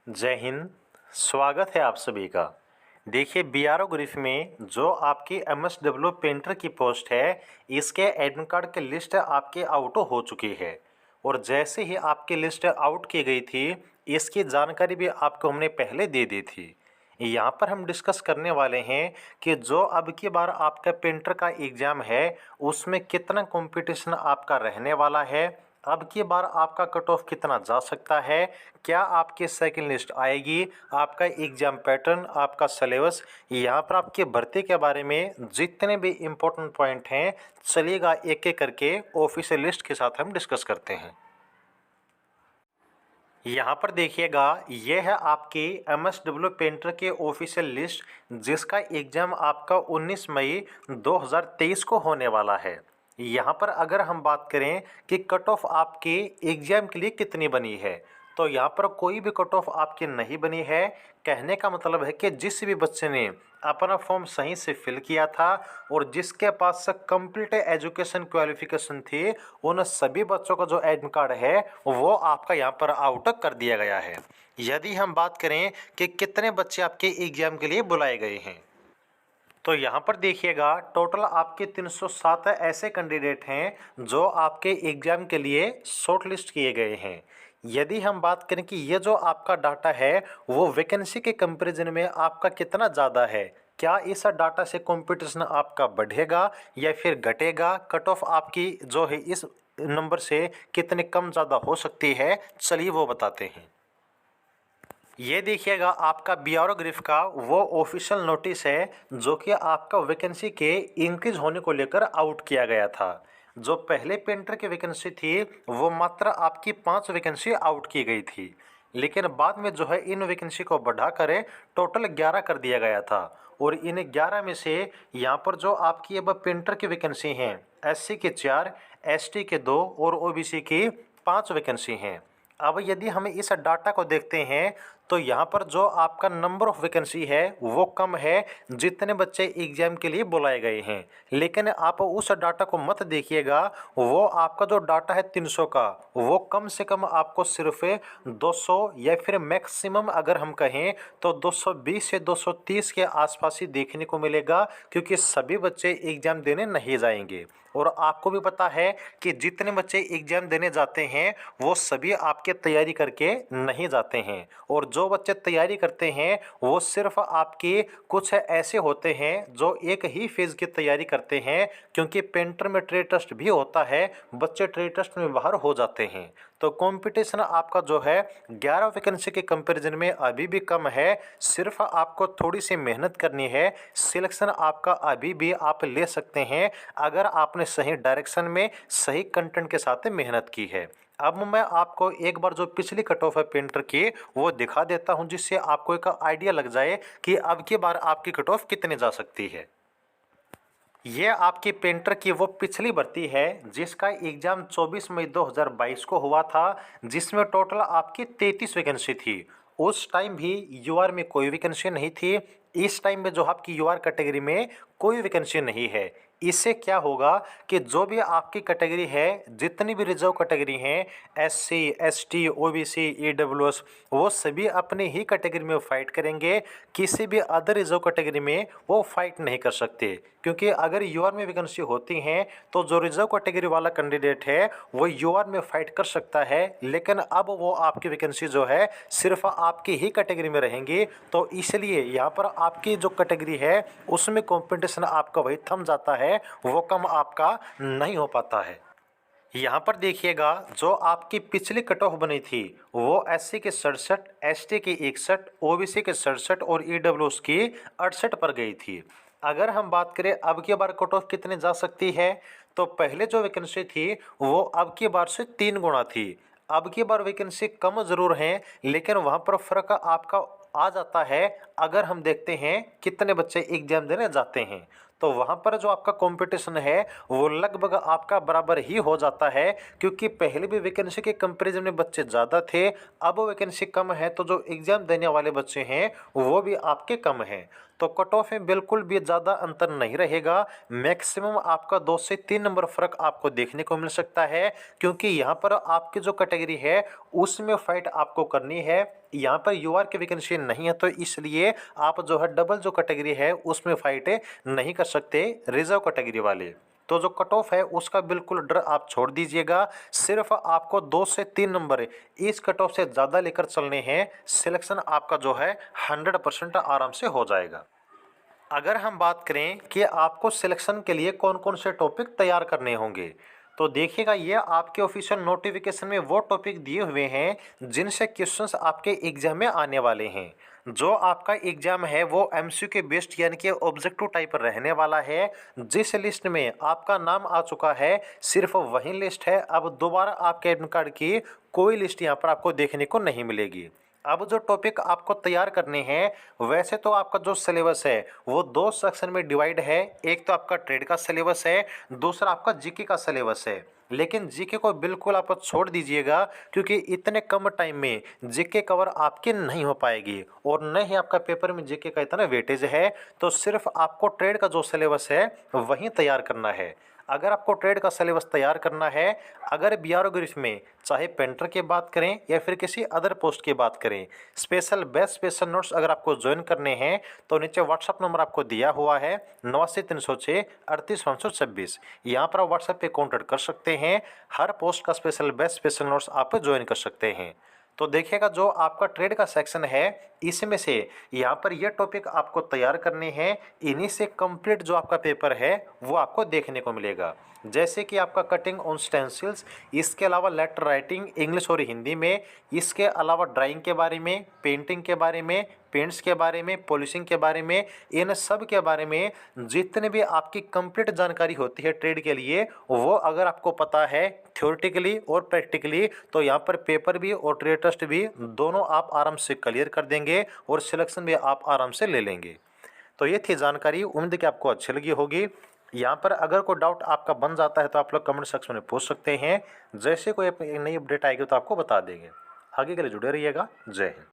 जय हिंद। स्वागत है आप सभी का। देखिए बीआरओ ग्रिफ में जो आपकी एमएसडब्ल्यू पेंटर की पोस्ट है, इसके एडमिट कार्ड की लिस्ट आपके आउट हो चुकी है। और जैसे ही आपकी लिस्ट आउट की गई थी, इसकी जानकारी भी आपको हमने पहले दे दी थी। यहाँ पर हम डिस्कस करने वाले हैं कि जो अब की बार आपका पेंटर का एग्ज़ाम है, उसमें कितना कंपटीशन आपका रहने वाला है, अब की बार आपका कट ऑफ कितना जा सकता है, क्या आपकी सेकंड लिस्ट आएगी, आपका एग्जाम पैटर्न, आपका सिलेबस, यहाँ पर आपकी भर्ती के बारे में जितने भी इम्पोर्टेंट पॉइंट हैं, चलिएगा एक एक करके ऑफिशियल लिस्ट के साथ हम डिस्कस करते हैं। यहाँ पर देखिएगा, ये है आपकी एमएसडब्ल्यू पेंटर के ऑफिशियल लिस्ट, जिसका एग्ज़ाम आपका 19 मई 2023 को होने वाला है। यहाँ पर अगर हम बात करें कि कट ऑफ आपके एग्ज़ाम के लिए कितनी बनी है, तो यहाँ पर कोई भी कट ऑफ आपकी नहीं बनी है। कहने का मतलब है कि जिस भी बच्चे ने अपना फॉर्म सही से फिल किया था और जिसके पास से कंप्लीट एजुकेशन क्वालिफिकेशन थी, उन सभी बच्चों का जो एडमिट कार्ड है वो आपका यहाँ पर आउट कर दिया गया है। यदि हम बात करें कि कितने बच्चे आपके एग्जाम के लिए बुलाए गए हैं, तो यहाँ पर देखिएगा टोटल आपके 307 ऐसे कैंडिडेट हैं जो आपके एग्ज़ाम के लिए शॉर्ट लिस्ट किए गए हैं। यदि हम बात करें कि ये जो आपका डाटा है वो वैकेंसी के कंपैरिजन में आपका कितना ज़्यादा है, क्या इस डाटा से कंपटीशन आपका बढ़ेगा या फिर घटेगा, कट ऑफ आपकी जो है इस नंबर से कितने कम ज़्यादा हो सकती है, चलिए वो बताते हैं। ये देखिएगा आपका बीआरओ ग्रिफ का वो ऑफिशियल नोटिस है जो कि आपका वैकेंसी के इंक्रीज होने को लेकर आउट किया गया था। जो पहले पेंटर की वैकेंसी थी वो मात्र आपकी 5 वैकेंसी आउट की गई थी, लेकिन बाद में जो है इन वैकेंसी को बढ़ाकर टोटल 11 कर दिया गया था। और इन 11 में से यहाँ पर जो आपकी अब पेंटर की वैकेंसी हैं, एससी के 4, एसटी के 2 और ओबीसी की 5 वैकेंसी हैं। अब यदि हम इस डाटा को देखते हैं तो यहाँ पर जो आपका नंबर ऑफ वैकेंसी है वो कम है जितने बच्चे एग्जाम के लिए बुलाए गए हैं, लेकिन आप उस डाटा को मत देखिएगा। वो आपका जो डाटा है 300 का, वो कम से कम आपको सिर्फ 200 या फिर मैक्सिमम अगर हम कहें तो 220 से 230 के आसपास ही देखने को मिलेगा, क्योंकि सभी बच्चे एग्जाम देने नहीं जाएंगे। और आपको भी पता है कि जितने बच्चे एग्जाम देने जाते हैं वो सभी आपके तैयारी करके नहीं जाते हैं, और जो बच्चे तैयारी करते हैं वो सिर्फ आपके कुछ ऐसे होते हैं जो एक ही फेज़ की तैयारी करते हैं, क्योंकि पेंटर में ट्रेड टेस्ट भी होता है, बच्चे ट्रेड टेस्ट में बाहर हो जाते हैं। तो कंपटीशन आपका जो है 11 वैकेंसी के कंपैरिजन में अभी भी कम है। सिर्फ आपको थोड़ी सी मेहनत करनी है, सिलेक्शन आपका अभी भी आप ले सकते हैं अगर आपने सही डायरेक्शन में सही कंटेंट के साथ मेहनत की है। अब मैं आपको एक बार जो पिछली कट ऑफ है पेंटर की वो दिखा देता हूं, जिससे आपको एक आइडिया लग जाए कि अब की बार आपकी कट ऑफ कितने जा सकती है। ये आपकी पेंटर की वो पिछली भर्ती है जिसका एग्ज़ाम 24 मई 2022 को हुआ था, जिसमें टोटल आपकी 33 वैकेंसी थी। उस टाइम भी यूआर में कोई वैकेंसी नहीं थी। इस टाइम में जो आपकी यूआर कैटेगरी में कोई वैकेंसी नहीं है। इससे क्या होगा कि जो भी आपकी कैटेगरी है, जितनी भी रिजर्व कैटेगरी हैं, एससी, एसटी, ओबीसी, ईडब्ल्यूएस, वो सभी अपने ही कैटेगरी में फाइट करेंगे। किसी भी अदर रिजर्व कैटेगरी में वो फाइट नहीं कर सकते, क्योंकि अगर यूआर में वैकेंसी होती हैं तो जो रिजर्व कैटेगरी वाला कैंडिडेट है वो यूआर में फाइट कर सकता है, लेकिन अब वो आपकी वैकेंसी जो है सिर्फ आपकी ही कैटेगरी में रहेंगी। तो इसलिए यहाँ पर आपकी जो कैटेगरी है उसमें कंपटीशन आपका वही थम जाता है, वो कम आपका नहीं हो पाता है। यहाँ पर देखिएगा जो आपकी पिछली कट ऑफ बनी थी वो एससी के 67, एसटी की 61, ओबीसी के 67 और ईडब्ल्यूएस की 68 पर गई थी। अगर हम बात करें अब की बार कट ऑफ कितने जा सकती है, तो पहले जो वैकेंसी थी वो अब की बार से 3 गुना थी। अब की बार वैकेंसी कम ज़रूर हैं, लेकिन वहाँ पर फ़र्क आपका आ जाता है अगर हम देखते हैं कितने बच्चे एग्जाम देने जाते हैं। तो वहाँ पर जो आपका कंपटीशन है वो लगभग आपका बराबर ही हो जाता है, क्योंकि पहले भी वैकेंसी के कंपैरिजन में बच्चे ज़्यादा थे, अब वैकेंसी कम है तो जो एग्ज़ाम देने वाले बच्चे हैं वो भी आपके कम हैं। तो कट ऑफ में बिल्कुल भी ज़्यादा अंतर नहीं रहेगा, मैक्सिमम आपका 2 से 3 नंबर फ़र्क आपको देखने को मिल सकता है, क्योंकि यहाँ पर आपकी जो कैटेगरी है उसमें फाइट आपको करनी है। यहाँ पर यूआर की वैकेंसी नहीं है, तो इसलिए आप जो है डबल जो कैटेगरी है उसमें फाइट नहीं कर सकते रिजर्व कैटेगरी वाले। तो जो कट ऑफ है उसका बिल्कुल डर आप छोड़ दीजिएगा, सिर्फ आपको 2 से 3 नंबर इस कट ऑफ से ज़्यादा लेकर चलने हैं, सिलेक्शन आपका जो है 100% आराम से हो जाएगा। अगर हम बात करें कि आपको सिलेक्शन के लिए कौन कौन से टॉपिक तैयार करने होंगे, तो देखिएगा ये आपके ऑफिशियल नोटिफिकेशन में वो टॉपिक दिए हुए हैं जिनसे क्वेश्चंस आपके एग्जाम में आने वाले हैं। जो आपका एग्जाम है वो एमसीक्यू बेस्ड यानी कि ऑब्जेक्टिव टाइप रहने वाला है। जिस लिस्ट में आपका नाम आ चुका है सिर्फ वही लिस्ट है, अब दोबारा आपके एडमिट कार्ड की कोई लिस्ट यहाँ पर आपको देखने को नहीं मिलेगी। अब जो टॉपिक आपको तैयार करने हैं, वैसे तो आपका जो सिलेबस है वो 2 सेक्शन में डिवाइड है। एक तो आपका ट्रेड का सिलेबस है, दूसरा आपका जीके का सिलेबस है। लेकिन जीके को बिल्कुल आप छोड़ दीजिएगा, क्योंकि इतने कम टाइम में जीके कवर आपकी नहीं हो पाएगी और न ही आपका पेपर में जीके का इतना वेटेज है। तो सिर्फ आपको ट्रेड का जो सिलेबस है वही तैयार करना है। अगर आपको ट्रेड का सिलेबस तैयार करना है, अगर बीआरओ ग्रिफ में चाहे पेंटर की बात करें या फिर किसी अदर पोस्ट की बात करें, स्पेशल बेस्ट स्पेशल नोट्स अगर आपको ज्वाइन करने हैं तो नीचे व्हाट्सअप नंबर आपको दिया हुआ है 89 306 38 526। यहाँ पर आप व्हाट्सएप पे कॉन्टैक्ट कर सकते हैं, हर पोस्ट का स्पेशल बेस्ट स्पेशल नोट्स आप ज्वाइन कर सकते हैं। तो देखिएगा जो आपका ट्रेड का सेक्शन है इसमें से यहाँ पर ये टॉपिक आपको तैयार करने हैं, इन्हीं से कंप्लीट जो आपका पेपर है वो आपको देखने को मिलेगा। जैसे कि आपका कटिंग ऑन स्टेंसिल्स, इसके अलावा लेटर राइटिंग इंग्लिश और हिंदी में, इसके अलावा ड्राइंग के बारे में, पेंटिंग के बारे में, पेंट्स के बारे में, पॉलिशिंग के बारे में, इन सब के बारे में जितने भी आपकी कंप्लीट जानकारी होती है ट्रेड के लिए, वो अगर आपको पता है थ्योरेटिकली और प्रैक्टिकली, तो यहाँ पर पेपर भी और ट्रेड टेस्ट भी दोनों आप आराम से क्लियर कर देंगे और सिलेक्शन भी आप आराम से ले लेंगे। तो ये थी जानकारी, उम्मीद कि आपको अच्छी लगी होगी। यहाँ पर अगर कोई डाउट आपका बन जाता है तो आप लोग कमेंट सेक्शन में पूछ सकते हैं, जैसे कोई नई अपडेट आएगी तो आपको बता देंगे। आगे के लिए जुड़े रहिएगा। जय हिंद।